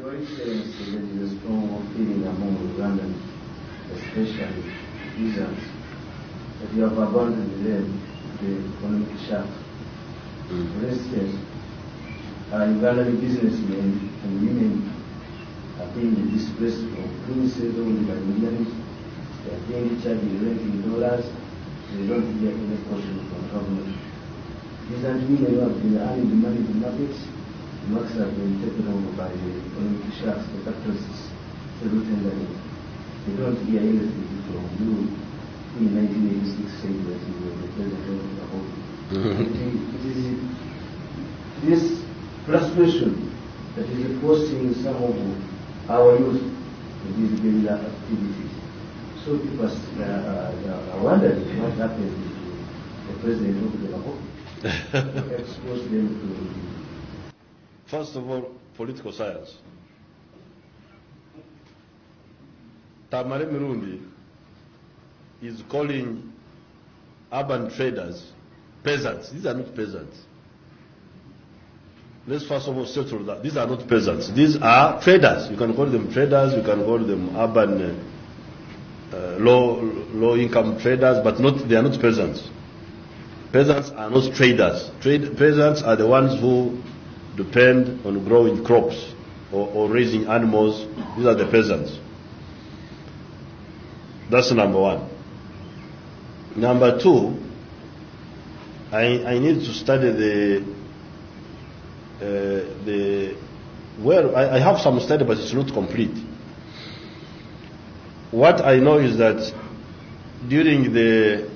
Your Excellency, there is a strong feeling among Ugandans, especially peasants, that you have abandoned them to the economic shaft. For instance, Ugandan businessmen and women are being displaced from premises owned by millions. They are being charged rent in dollars. They don't get any portion from government. Peasant women who have been earning the money in the markets, the markets have been taken over by the economic shafts, the capitalists, the tendering. They don't hear anything from you. In 1986 said that you were the president of the whole. It is this frustration that is forcing some of our youth to these guerrilla activities. So people are wondering what happened to the president of the whole. Expose them to. First of all, political science. Tamale Mirundi is calling urban traders peasants. These are not peasants. Let's first of all settle that. These are not peasants. These are traders. You can call them traders, you can call them urban low income traders, but they are not peasants. Peasants are not traders. Peasants are the ones who depend on growing crops or raising animals. These are the peasants. That's number one. Number two, I need to study I have some study, but it's not complete. What I know is that during the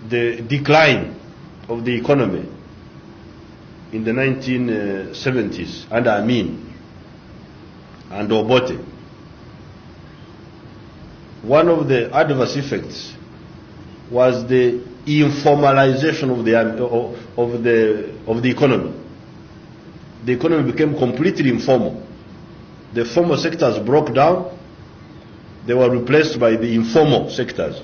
decline of the economy in the 1970s under Amin and Obote, one of the adverse effects was the informalization of the economy. The economy became completely informal. The formal sectors broke down. They were replaced by the informal sectors.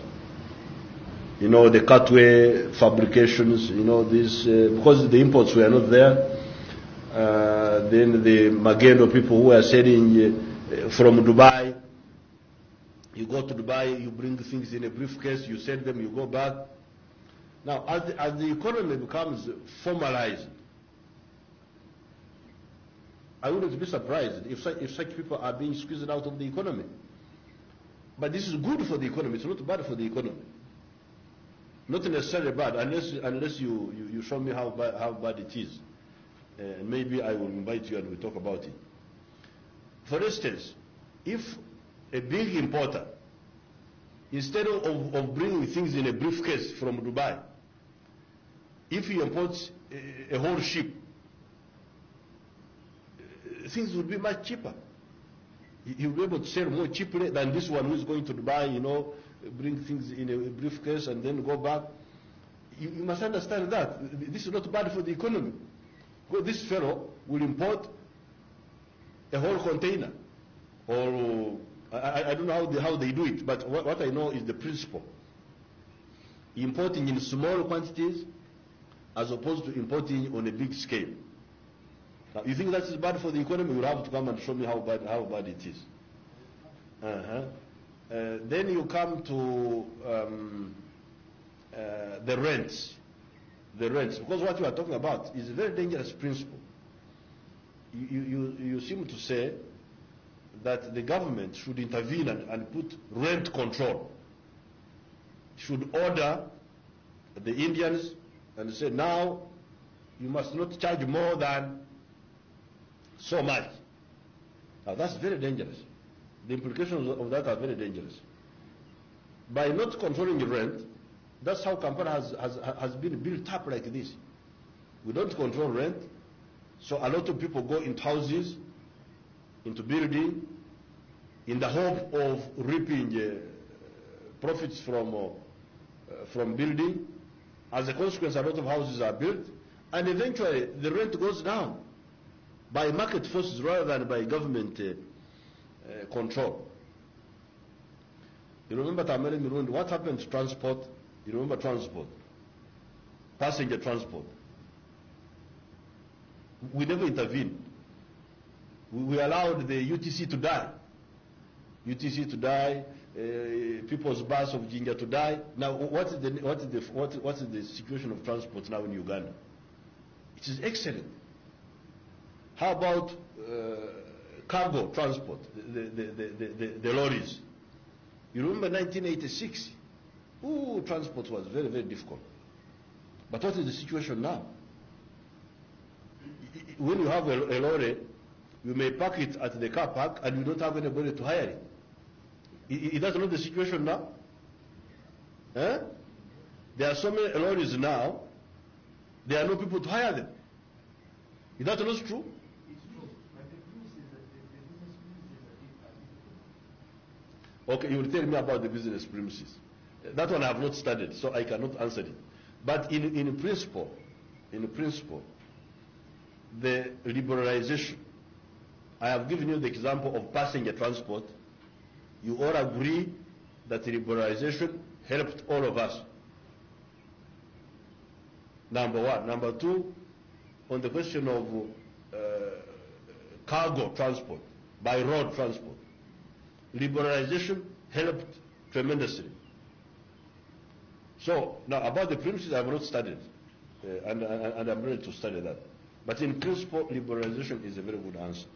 You know, the cutway fabrications, you know, this, because the imports were not there. Then the Magendo people who were selling from Dubai. You go to Dubai, you bring things in a briefcase, you sell them, you go back. Now, as the economy becomes formalized, I wouldn't be surprised if such people are being squeezed out of the economy. But this is good for the economy. It's not bad for the economy. Not necessarily bad, unless you show me how bad it is. Maybe I will invite you and we'll talk about it. For instance, if a big importer, instead of bringing things in a briefcase from Dubai, if he imports a whole ship, things would be much cheaper. He will be able to sell more cheaply than this one who is going to Dubai, you know, bring things in a briefcase and then go back. You must understand that. This is not bad for the economy. Because this fellow will import a whole container. Or I don't know how they do it, but what I know is the principle. Importing in small quantities as opposed to importing on a big scale. Now, you think that is bad for the economy? You'll have to come and show me how bad it is. Then you come to the rents. The rents, because what you are talking about is a very dangerous principle. You seem to say that the government should intervene and put rent control. Should order the Indians and say, now you must not charge more than so much. Now that's very dangerous. The implications of that are very dangerous. By not controlling the rent, that's how Kampala has been built up like this. We don't control rent, so a lot of people go into houses, into building, in the hope of reaping profits from building. As a consequence, a lot of houses are built, and eventually the rent goes down by market forces rather than by government control. You remember Tamale Mirundi, what happened to transport? You remember transport? Passenger transport. We never intervened. We allowed the UTC to die. UTC to die, People's Bus of Jinja to die. Now, what is the situation of transport now in Uganda? It is excellent. How about cargo transport, the lorries? You remember 1986? Ooh, transport was very, very difficult. But what is the situation now? When you have a lorry, you may park it at the car park and you don't have anybody to hire it. Is that not the situation now? Eh? There are so many lorries now, there are no people to hire them. Is that not true? It's true. But the premise is that the business premises are different. Okay, you will tell me about the business premises. That one I have not studied, so I cannot answer it. But in principle, the liberalization, I have given you the example of passenger transport. You all agree that liberalization helped all of us. Number one. Number two, on the question of cargo transport, by road transport, liberalization helped tremendously. So now about the premises, I have not studied, and I'm ready to study that. But in principle, liberalization is a very good answer.